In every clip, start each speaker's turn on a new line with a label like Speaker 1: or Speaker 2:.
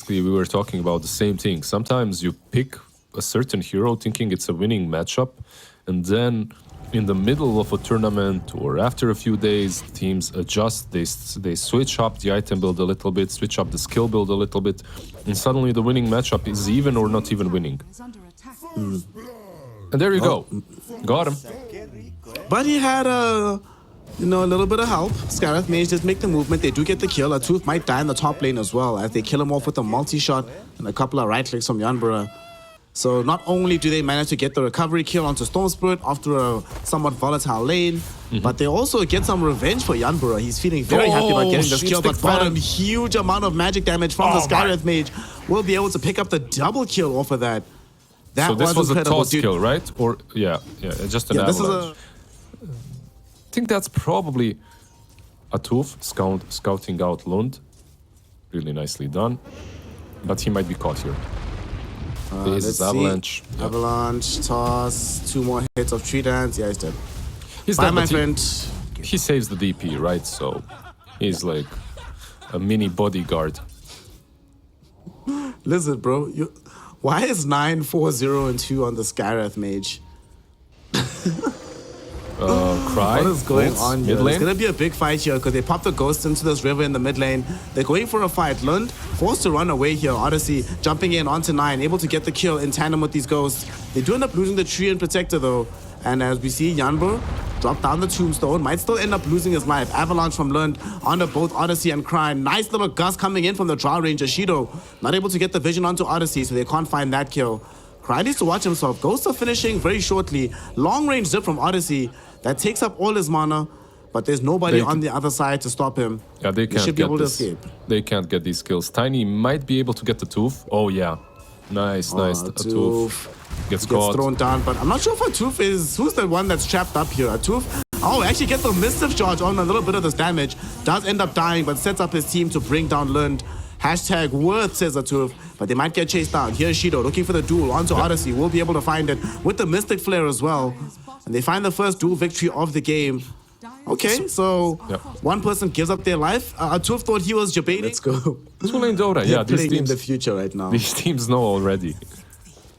Speaker 1: basically we were talking about the same thing. Sometimes you pick a certain hero thinking it's a winning matchup, and then in the middle of a tournament or after a few days, teams adjust, they switch up the item build a little bit, switch up the skill build a little bit, and suddenly the winning matchup is even or not even winning. And there you go. Got him.
Speaker 2: But he had a little bit of help. Scareth Mage just make the movement. They do get the kill. Atuf might die in the top lane as well as they kill him off with a multi-shot and a couple of right clicks from Yanbara. So not only do they manage to get the recovery kill onto Storm Spirit after a somewhat volatile lane, but they also get some revenge for Yanbara. He's feeling very happy about getting this kill, but bottom huge amount of magic damage from the Scareth Mage will be able to pick up the double kill off of that. That
Speaker 1: so this was
Speaker 2: incredible,
Speaker 1: a toss kill, right? Or yeah, just an avalanche. I think that's probably Atuf scouting out Lund. Really nicely done. But he might be caught here. This is avalanche.
Speaker 2: Yeah. Avalanche, toss, 2 more hits of tree dance. Yeah, he's dead.
Speaker 1: He's
Speaker 2: Bye,
Speaker 1: dead,
Speaker 2: my friend.
Speaker 1: He saves the DP, right? So he's like a mini bodyguard.
Speaker 2: Listen, bro. Why is 9, 4, 0, and 2 on the Scareth Mage?
Speaker 1: Cry.
Speaker 2: What is going on here?
Speaker 1: Mid lane?
Speaker 2: It's going to be a big fight here because they popped the ghost into this river in the mid lane. They're going for a fight. Lund forced to run away here. Odyssey jumping in onto 9, able to get the kill in tandem with these ghosts. They do end up losing the tree and protector though. And as we see, Yanbur drop down the tombstone, might still end up losing his life. Avalanche from Lund onto both Odyssey and Cry. Nice little gust coming in from the Drow Ranger. Shido not able to get the vision onto Odyssey, so they can't find that kill. Cry needs to watch himself. Ghosts are finishing very shortly. Long range zip from Odyssey. That takes up all his mana, but there's nobody on the other side to stop him.
Speaker 1: Yeah, they can't
Speaker 2: should be
Speaker 1: get
Speaker 2: able
Speaker 1: this.
Speaker 2: to escape.
Speaker 1: They can't get these kills. Tiny might be able to get the tooth. Oh yeah, nice. Atuf gets caught.
Speaker 2: Thrown down, but I'm not sure if Atuf is who's the one that's trapped up here. Atuf. Oh, actually gets the Mischief charge on a little bit of this damage. Does end up dying, but sets up his team to bring down Lund. Hashtag worth, says Atuf, but they might get chased down. Here's Shido looking for the duel onto Odyssey. We'll be able to find it with the Mystic Flare as well. And they find the first duel victory of the game. Okay, so one person gives up their life. Atuf thought he was debating. Let's go.
Speaker 1: Two lane Dota, yeah.
Speaker 2: These teams in the future right now.
Speaker 1: These teams know already.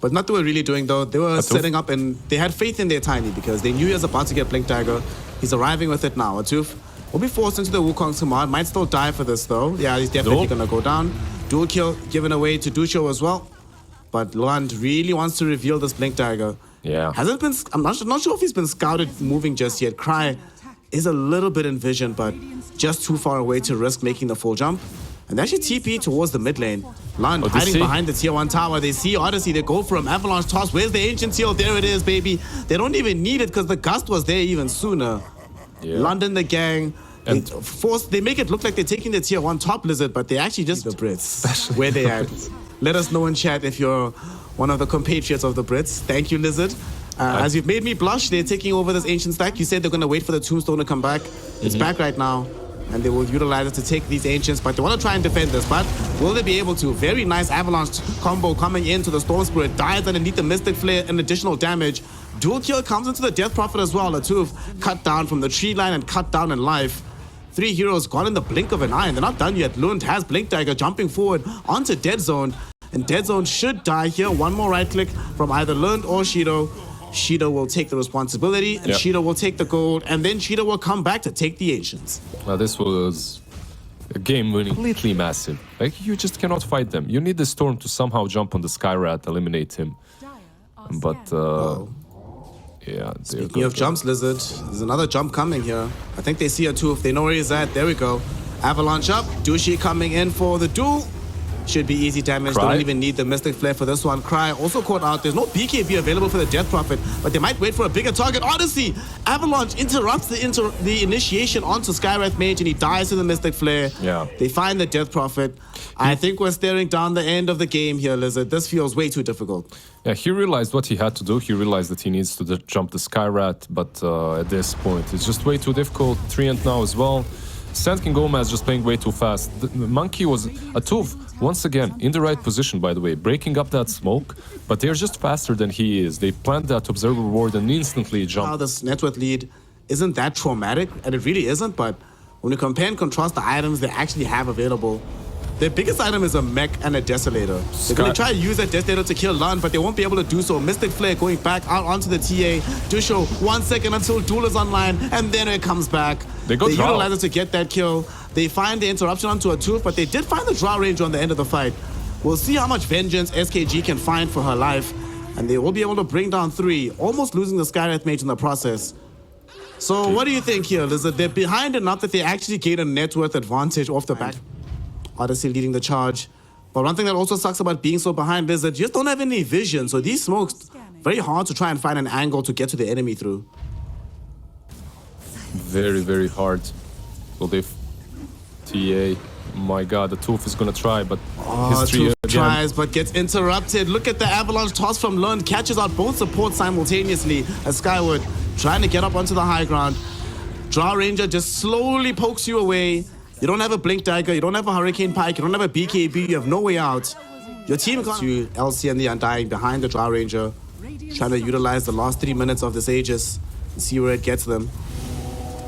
Speaker 2: But not they were really doing though. They were setting up and they had faith in their Tiny because they knew he was about to get Blink Dagger. He's arriving with it now. Atuf will be forced into the Wukong's command. Might still die for this though. Yeah, he's definitely gonna go down. Dual kill given away to Dusho as well. But Lund really wants to reveal this Blink Dagger.
Speaker 1: Yeah.
Speaker 2: Hasn't been. I'm not sure if he's been scouted moving just yet. Cry is a little bit in vision, but just too far away to risk making the full jump. And they actually TP towards the mid lane. Lund hiding behind the tier 1 tower. They see Odyssey. They go for him. Avalanche toss. Where's the ancient seal? There it is, baby. They don't even need it because the gust was there even sooner. Yeah. London, the gang. They make it look like they're taking the tier 1 top lizard, but they actually just the Brits. Where they at? Let us know in chat if you're one of the compatriots of the Brits. Thank you, Lizard. As you've made me blush, they're taking over this ancient stack. You said they're going to wait for the tombstone to come back. It's back right now, and they will utilize it to take these ancients, but they want to try and defend this. But will they be able to? Very nice avalanche combo coming into the Storm Spirit. Dies underneath the Mystic Flare and additional damage. Dual kill comes into the Death Prophet as well. Atuf cut down from the tree line and cut down in life. 3 heroes gone in the blink of an eye, and they're not done yet. Lund has Blink Dagger jumping forward onto Dead Zone. And Dead Zone should die here. One more right click from either Lund or Shido. Shido will take the responsibility, and Shido will take the gold, and then Shido will come back to take the Ancients.
Speaker 1: Now this was a game winning, completely massive. Like, you just cannot fight them. You need the Storm to somehow jump on the Skyrat, eliminate him. But, yeah.
Speaker 2: Speaking of jumps, Lizard, there's another jump coming here. I think they see Atuf. They know where he's at. There we go. Avalanche up. Dushi coming in for the duel. Should be easy damage. Don't even need the Mystic Flare for this one. Cry also caught out. There's no BKB available for the Death Prophet, but they might wait for a bigger target. Odyssey! Avalanche interrupts the initiation onto Skywrath Mage, and he dies to the Mystic Flare.
Speaker 1: Yeah.
Speaker 2: They find the Death Prophet. I think we're staring down the end of the game here, Lizard. This feels way too difficult.
Speaker 1: Yeah, he realized what he had to do. He realized that he needs to jump the Skyrat, but at this point, it's just way too difficult. Treant now as well. Sandkin Gómez just playing way too fast. The Monkey was Atuf once again in the right position, by the way, breaking up that smoke, but they're just faster than he is. They plant that observer ward and instantly jump.
Speaker 2: Now this network lead isn't that traumatic, and it really isn't, but when you compare and contrast the items they actually have available, Their biggest item is a mech and a Desolator. They're going to try to use that Desolator to kill Lund, but they won't be able to do so. Mystic Flare going back out onto the TA. Dusho, 1 second until Duel is online, and then it comes back. They utilize it to get that kill. They find the interruption onto a tooth, but they did find the draw range on the end of the fight. We'll see how much vengeance SKG can find for her life, and they will be able to bring down 3, almost losing the Skywrath mage in the process. So what do you think here, Lizard? They're behind enough that they actually gain a net worth advantage off the back. Odyssey leading the charge. But one thing that also sucks about being so behind is that you just don't have any vision. So these smokes, very hard to try and find an angle to get to the enemy through.
Speaker 1: Very, very hard. Well, they've... TA. My god, the Tooth is gonna try, but history
Speaker 2: Tooth
Speaker 1: again.
Speaker 2: tries, but gets interrupted. Look at the avalanche toss from Lund. Catches out both supports simultaneously as Skyward trying to get up onto the high ground. Draw Ranger just slowly pokes you away. You don't have a Blink Dagger, you don't have a Hurricane Pike, you don't have a BKB, you have no way out. Your team comes to LC and the Undying behind the Draw Ranger, trying to utilize the last 3 minutes of this Aegis and see where it gets them.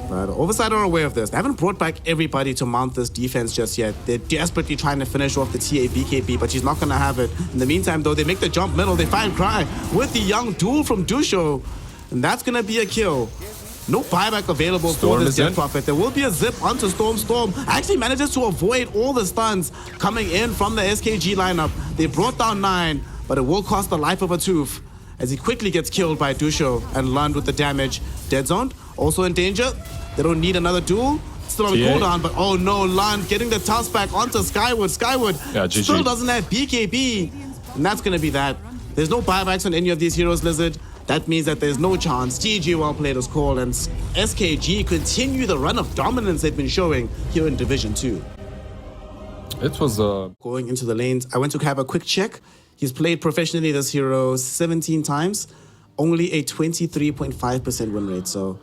Speaker 2: But Oversight are aware of this. They haven't brought back everybody to mount this defense just yet. They're desperately trying to finish off the TA BKB, but she's not going to have it. In the meantime, though, they make the jump middle. They find Cry with the young duel from Dusho, and that's going to be a kill. No buyback available for this Death Prophet. There will be a zip onto Storm. Storm actually manages to avoid all the stuns coming in from the SKG lineup. They brought down 9, but it will cost the life of a Tooth as he quickly gets killed by Dusho and Lund with the damage. Dead Zone also in danger. They don't need another duel. Still on cooldown, but oh no, Lund getting the toss back onto Skyward. Skyward still doesn't have BKB, and that's going to be that. There's no buybacks on any of these heroes, Lizard. That means that there's no chance. GG, well played is called, and SKG continue the run of dominance they've been showing here in Division 2.
Speaker 1: It was
Speaker 2: going into the lanes. I went to have a quick check. He's played professionally this hero 17 times, only a 23.5% win rate. So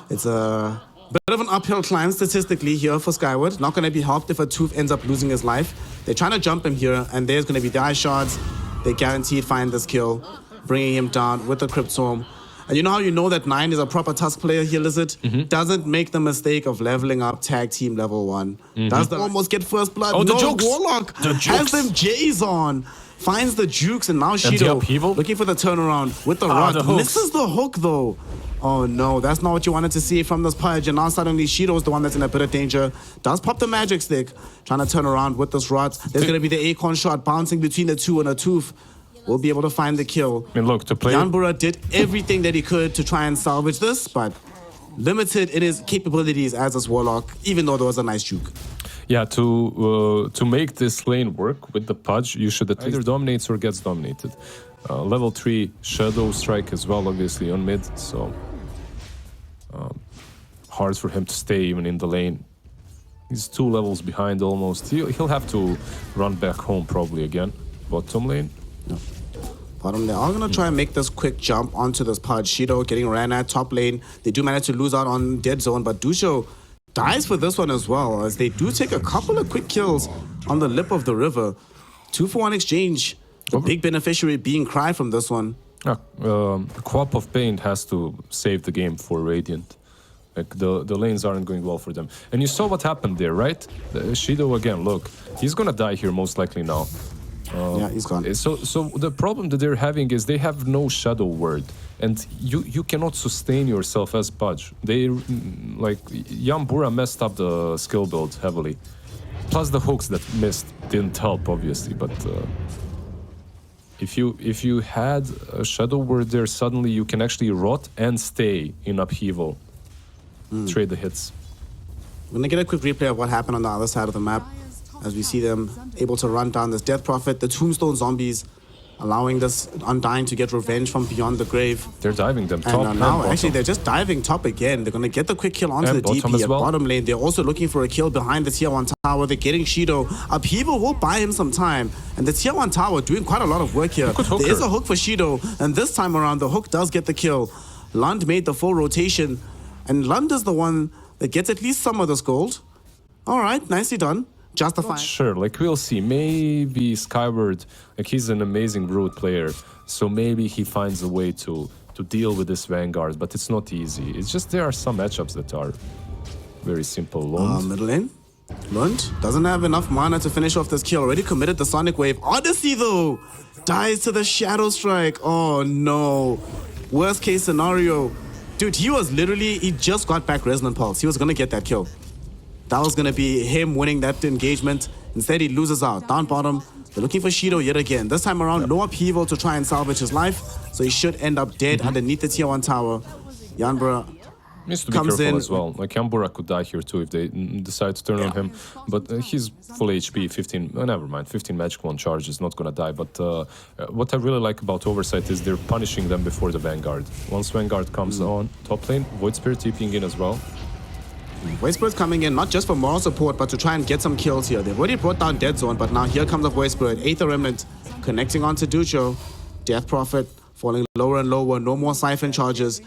Speaker 2: it's a bit of an uphill climb statistically here for Skyward. Not going to be helped if a Tooth ends up losing his life. They're trying to jump him here, and there's going to be the eye shards. They guaranteed find this kill, bringing him down with the Crypt Storm. And you know how you know that 9 is a proper Tusk player here, Lizard? Doesn't make the mistake of leveling up tag team level 1. Does the almost get first blood?
Speaker 1: Oh, the
Speaker 2: no,
Speaker 1: jukes.
Speaker 2: Warlock has them Jays on. Finds the jukes, and now Shido looking for the turnaround with the rod. Misses the hook though. Oh no, that's not what you wanted to see from this purge. And now suddenly Shido's the one that's in a bit of danger. Does pop the magic stick, trying to turn around with this rod. There's going to be the Acorn shot bouncing between the 2 and a Tooth. Will be able to find the kill.
Speaker 1: I mean, look, to play...
Speaker 2: Yanbura did everything that he could to try and salvage this, but limited in his capabilities as this Warlock, even though there was a nice juke.
Speaker 1: Yeah, to make this lane work with the Pudge, you should either dominates or gets dominated. Level 3 Shadow Strike as well, obviously, on mid, so... hard for him to stay even in the lane. He's 2 levels behind almost. He'll have to run back home probably again. Bottom lane.
Speaker 2: No. Bottom lane. I'm going to try and make this quick jump onto this Pudge. Shido getting ran at top lane. They do manage to lose out on Dead Zone, but Dusho dies for this one as well, as they do take a couple of quick kills on the lip of the river. 2-for-1 exchange. The big beneficiary being Cry from this one.
Speaker 1: Co-op of Pain has to save the game for Radiant. Like the lanes aren't going well for them. And you saw what happened there, right? Shido again, look. He's gonna die here most likely now.
Speaker 2: Yeah, he's gone.
Speaker 1: So the problem that they're having is they have no Shadow Word, and you cannot sustain yourself as Pudge. They like Yanbura messed up the skill build heavily. Plus the hooks that missed didn't help, obviously. But if you had a Shadow Word there, suddenly you can actually rot and stay in upheaval. Trade the hits.
Speaker 2: We're gonna get a quick replay of what happened on the other side of the map, as we see them able to run down this Death Prophet, the Tombstone zombies, allowing this Undying to get revenge from beyond the grave.
Speaker 1: They're diving them top
Speaker 2: and now actually they're just diving top again. They're going to get the quick kill onto the DP at bottom lane. They're also looking for a kill behind the tier 1 tower. They're getting Shido. Upheaval will buy him some time, and the tier 1 tower doing quite a lot of work here. There is a hook for Shido, and this time around the hook does get the kill. Lund made the full rotation, and Lund is the one that gets at least some of this gold. All right, nicely done. Justifying.
Speaker 1: Sure, like we'll see. Maybe Skyward, like he's an amazing root player, so maybe he finds a way to deal with this Vanguard, but it's not easy. It's just there are some matchups that are very simple.
Speaker 2: Middle lane. Lund doesn't have enough mana to finish off this kill. Already committed the Sonic Wave. Odyssey, though, dies to the Shadow Strike. Oh, no. Worst case scenario. Dude, he just got back Resonant Pulse. He was going to get that kill. That was going to be him winning that engagement. Instead, he loses out. Down bottom, they're looking for Shido yet again. This time around, no upheaval to try and salvage his life. So he should end up dead underneath the tier 1 tower. Yanbra
Speaker 1: needs to be careful as well. Like Yambura could die here too if they decide to turn on him. But he's full HP, 15. Never mind, 15 magic wand charge is not gonna die. But what I really like about Oversight is they're punishing them before the Vanguard. Once Vanguard comes on top lane, Void Spirit TPing in as well.
Speaker 2: Void Spirit's coming in not just for moral support, but to try and get some kills here. They've already brought down Dead Zone, but now here comes the Void Spirit. Aether Remnant connecting onto Ducho. Death Prophet falling lower and lower. No more Siphon charges.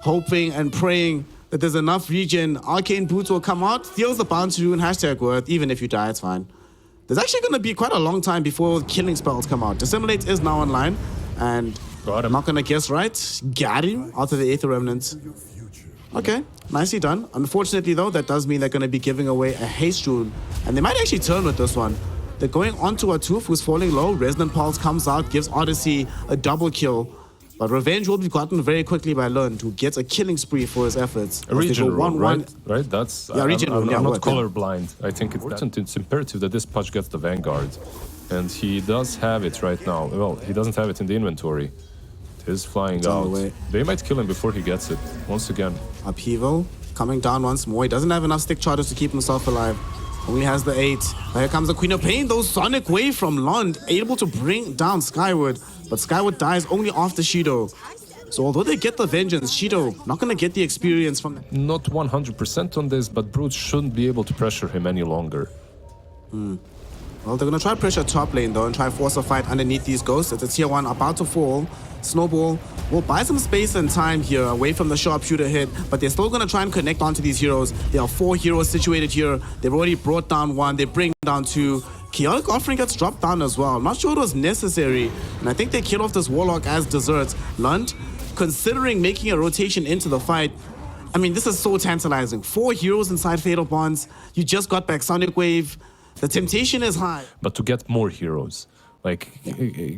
Speaker 2: Hoping and praying that there's enough regen. Arcane Boots will come out, steals the bounty rune, #worth. Even if you die, it's fine. There's actually going to be quite a long time before killing spells come out. Dissimulate is now online, and I'm not going to guess right. Got him out of the Aether Remnant. Okay, nicely done. Unfortunately, though, that does mean they're going to be giving away a haste rune, and they might actually turn with this one. They're going onto a Tooth who's falling low. Resonant Pulse comes out, gives Odyssey a double kill. But revenge will be gotten very quickly by Lund, who gets a killing spree for his efforts.
Speaker 1: A region rune, right? That's
Speaker 2: region rune.
Speaker 1: I'm not colorblind. I think it's important. It's imperative that this patch gets the Vanguard, and he does have it right now. Well, he doesn't have it in the inventory. It is flying out. They might kill him before he gets it. Once again,
Speaker 2: upheaval coming down once more. He doesn't have enough stick charges to keep himself alive. Only has the 8. Here comes the Queen of Pain, though. Sonic Wave from Lund, able to bring down Skyward. But Skyward dies only after Shido. So although they get the vengeance, Shido not going to get the experience from that.
Speaker 1: Not 100% on this, but Brute shouldn't be able to pressure him any longer.
Speaker 2: Well, they're going to try pressure top lane, though, and try force a fight underneath these ghosts. It's a tier 1 about to fall. Snowball will buy some space and time here away from the sharpshooter hit, but they're still going to try and connect onto these heroes. There are 4 heroes situated here. They've already brought down 1. They bring down 2. Chaotic Offering gets dropped down as well. I'm not sure it was necessary, and I think they kill off this Warlock as desserts. Lund, considering making a rotation into the fight, I mean, this is so tantalizing. 4 heroes inside Fatal Bonds. You just got back Sonic Wave. The temptation is high.
Speaker 1: But to get more heroes, like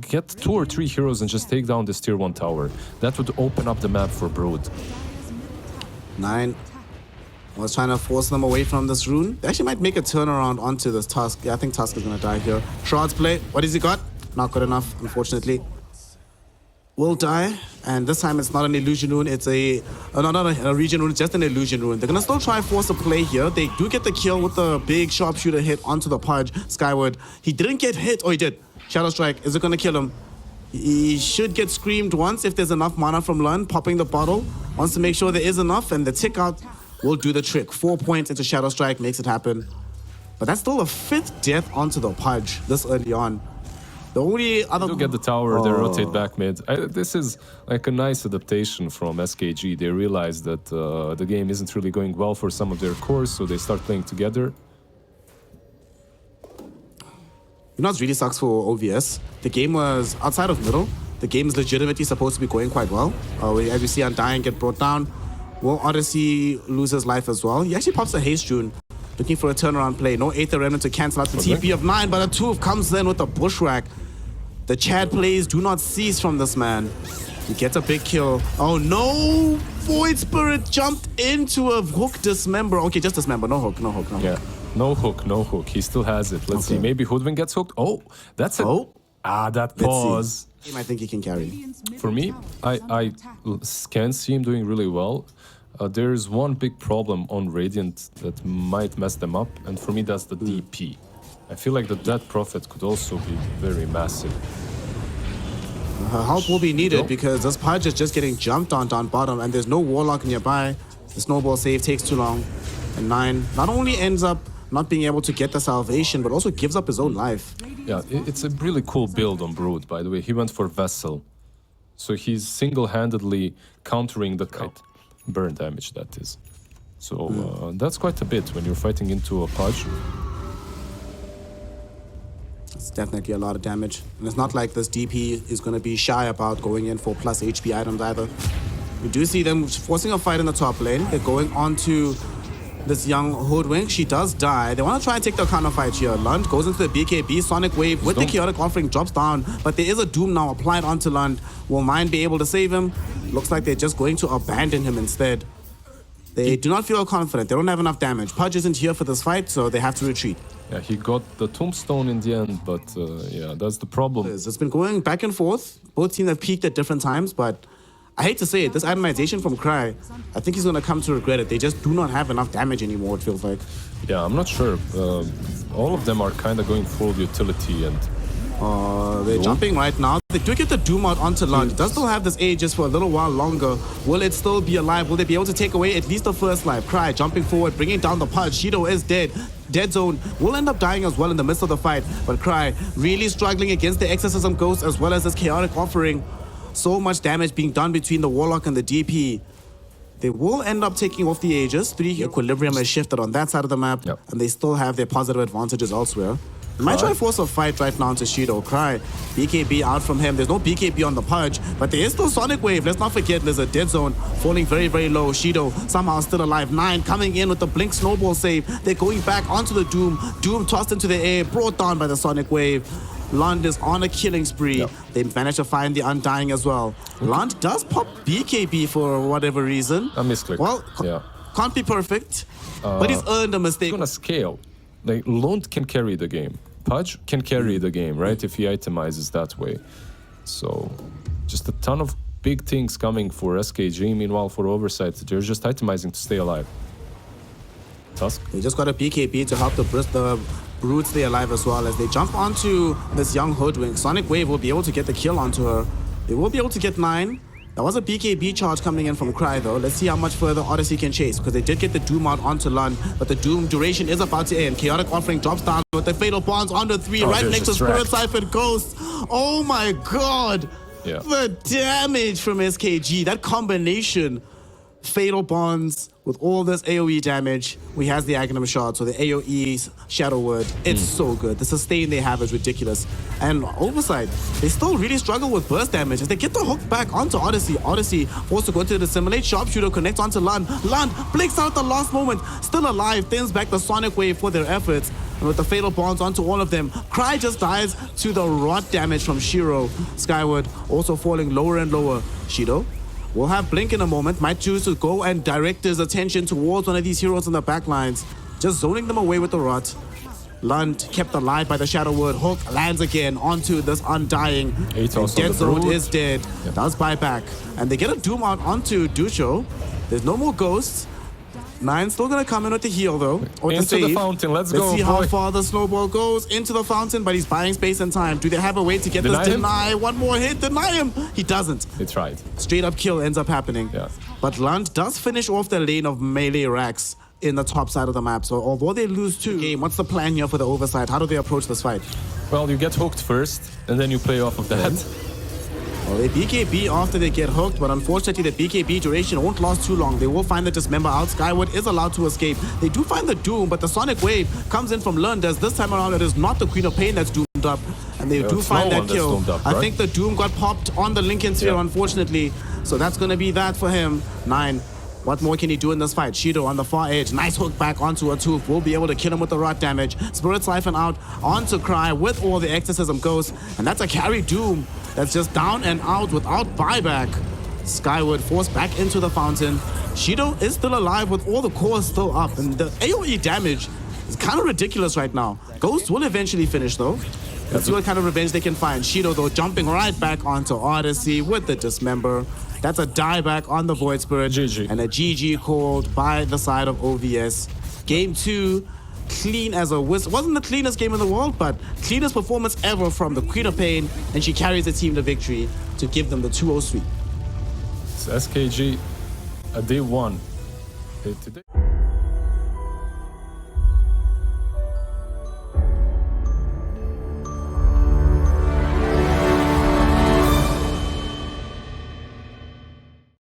Speaker 1: get 2 or 3 heroes and just take down this tier 1 tower. That would open up the map for Brood.
Speaker 2: 9 was trying to force them away from this rune. They actually might make a turnaround onto this Tusk. Yeah, I think Tusk is going to die here. Shroud's play. What has he got? Not good enough, unfortunately. Will die, and this time it's not an illusion rune, it's not a region rune, it's just an illusion rune. They're gonna still try force a play here. They do get the kill with the big sharpshooter hit onto the Pudge. Skyward, he didn't get hit, or he did. Shadow Strike, is it gonna kill him? He should get screamed once if there's enough mana from Lund. Popping the bottle, wants to make sure there is enough, and the tick out will do the trick. 4 points into Shadow Strike, makes it happen. But that's still a 5th death onto the Pudge this early on. The only other...
Speaker 1: They do get the tower, they rotate back mid. This is like a nice adaptation from SKG. They realize that the game isn't really going well for some of their cores, so they start playing together.
Speaker 2: You know, it really sucks for OVS. The game was outside of middle. The game is legitimately supposed to be going quite well. As we see Undying get brought down. Will Odyssey lose his life as well? He actually pops a haste rune. Looking for a turnaround play. No Aether Remnant to cancel out the TP of 9, but a Tooth comes in with a bushwhack. The Chad plays do not cease from this man. He gets a big kill. Oh no! Void Spirit jumped into a hook dismember. Okay, just dismember. No hook, no hook, no hook.
Speaker 1: Yeah, no hook, no hook. He still has it. Let's see. Maybe Hoodwin gets hooked. Oh, that's it. Oh. That pause.
Speaker 2: I think he can carry.
Speaker 1: For me, I can see him doing really well. There's one big problem on Radiant that might mess them up, and for me that's the DP. I feel like that Prophet could also be very massive.
Speaker 2: Help will be needed because this Pudge is just getting jumped on down bottom, and there's no Warlock nearby. The snowball save takes too long, and 9 not only ends up not being able to get the salvation, but also gives up his own life.
Speaker 1: Yeah, it's a really cool build on Brood, by the way. He went for Vessel, so he's single-handedly countering the kite. Burn damage, that is. So that's quite a bit when you're fighting into a Pudge.
Speaker 2: It's definitely a lot of damage. And it's not like this DP is going to be shy about going in for plus HP items either. We do see them forcing a fight in the top lane. They're going on to this young hoodwink. She does die. They want to try and take the counter fight here. Lund goes into the BKB. Sonic Wave with the chaotic offering drops down, but there is a Doom now applied onto Lund. Will Mine be able to save him? Looks like they're just going to abandon him instead. They do not feel confident. They don't have enough damage. Pudge isn't here for this fight, so they have to retreat.
Speaker 1: Yeah, he got the tombstone in the end, but yeah, that's the problem.
Speaker 2: It's been going back and forth. Both teams have peaked at different times, but I hate to say it, this itemization from Cry, I think he's going to come to regret it. They just do not have enough damage anymore, it feels like.
Speaker 1: Yeah, I'm not sure. All of them are kind of going full utility and...
Speaker 2: They're jumping right now. They do get the Doom out onto Lund. It does still have this Aegis for a little while longer. Will it still be alive? Will they be able to take away at least the first life? Cry jumping forward, bringing down the Pudge. Shido is dead. Dead Zone will end up dying as well in the midst of the fight. But Cry really struggling against the Exorcism Ghost as well as this chaotic offering. So much damage being done between the Warlock and the DP. They will end up taking off the Aegis. 3 equilibrium has shifted on that side of the map.
Speaker 1: Yep.
Speaker 2: And they still have their positive advantages elsewhere. Might try to force a fight right now into Shido. Cry. BKB out from him. There's no BKB on the Pudge, but there is still Sonic Wave. Let's not forget there's a Dead Zone falling very, very low. Shido somehow still alive. 9 coming in with the Blink Snowball save. They're going back onto the Doom. Doom tossed into the air, brought down by the Sonic Wave. Lund is on a killing spree.
Speaker 1: Yep.
Speaker 2: They managed to find the Undying as well. Lund does pop BKB for whatever reason.
Speaker 1: A misclick.
Speaker 2: Well,
Speaker 1: yeah.
Speaker 2: Can't be perfect, but he's earned a mistake.
Speaker 1: He's gonna scale. Like, Lund can carry the game. Pudge can carry the game, right? If he itemizes that way. So, just a ton of big things coming for SKG. Meanwhile, for Oversight, they're just itemizing to stay alive. Tusk.
Speaker 2: They just got a BKB to help the Brood stay alive as well as they jump onto this young hoodwink. Sonic Wave will be able to get the kill onto her. They will be able to get 9. There was a BKB charge coming in from Cry though. Let's see how much further Odyssey can chase because they did get the Doom out onto Lund, but the Doom duration is about to end. Chaotic offering drops down with the Fatal Bonds onto 3 right next to Spirit Siphon Ghost. Oh my god!
Speaker 1: Yeah.
Speaker 2: The damage from SKG, that combination. Fatal Bonds with all this AoE damage. We has the Aghanim Shard, so the AoE Shadow Word. It's so good. The sustain they have is ridiculous. And Oversight, they still really struggle with burst damage as they get the hook back onto Odyssey. Odyssey forced to go to the Disseminate. Sharpshooter connects onto Lund. Lund blinks out at the last moment. Still alive, thins back the Sonic Wave for their efforts. And with the Fatal Bonds onto all of them, Cry just dies to the rot damage from Shiro. Skyward also falling lower and lower. Shido will have Blink in a moment, might choose to go and direct his attention towards one of these heroes in the back lines, just zoning them away with the rot. Lund kept alive by the Shadow Word. Hook lands again onto this Undying. Dead Zone is dead. Yep. Does buy back. And they get a Doom out onto Dusho. There's no more ghosts. 9 still gonna come in with the heal though. Or
Speaker 1: into the fountain, let's go.
Speaker 2: Let's see how far the snowball goes into the fountain, but he's buying space and time. Do they have a way to get this deny? One more hit, deny him. He doesn't.
Speaker 1: He tried.
Speaker 2: Straight up kill ends up happening.
Speaker 1: Yeah.
Speaker 2: But Lund does finish off the lane of melee racks in the top side of the map. So although they lose 2 game, what's the plan here for the Oversight? How do they approach this fight?
Speaker 1: Well, you get hooked first, and then you play off of that.
Speaker 2: Well, they BKB after they get hooked, but unfortunately the BKB duration won't last too long. They will find the Dismember out. Skyward is allowed to escape. They do find the Doom, but the Sonic Wave comes in from Lund as this time around it is not the Queen of Pain that's doomed up. And they do find that kill.
Speaker 1: Up, right?
Speaker 2: I think the Doom got popped on the Lincoln Sphere, unfortunately. So that's going to be that for him. 9. What more can he do in this fight? Shido on the far edge. Nice hook back onto a tooth. Will be able to kill him with the rot damage. Spirit Siphon out onto Cry with all the Exorcism Ghosts. And that's a carry Doom that's just down and out without buyback. Skyward forced back into the fountain. Shido is still alive with all the cores still up. And the AoE damage is kind of ridiculous right now. Ghost will eventually finish though. Let's see what kind of revenge they can find. Shido though jumping right back onto Odyssey with the Dismember. That's a dieback on the Void Spirit.
Speaker 1: GG.
Speaker 2: And a GG called by the side of OVS. Game 2, clean as a whistle. Wasn't the cleanest game in the world, but cleanest performance ever from the Queen of Pain. And she carries the team to victory to give them the 2-0 sweep.
Speaker 1: It's SKG, day 1. Today.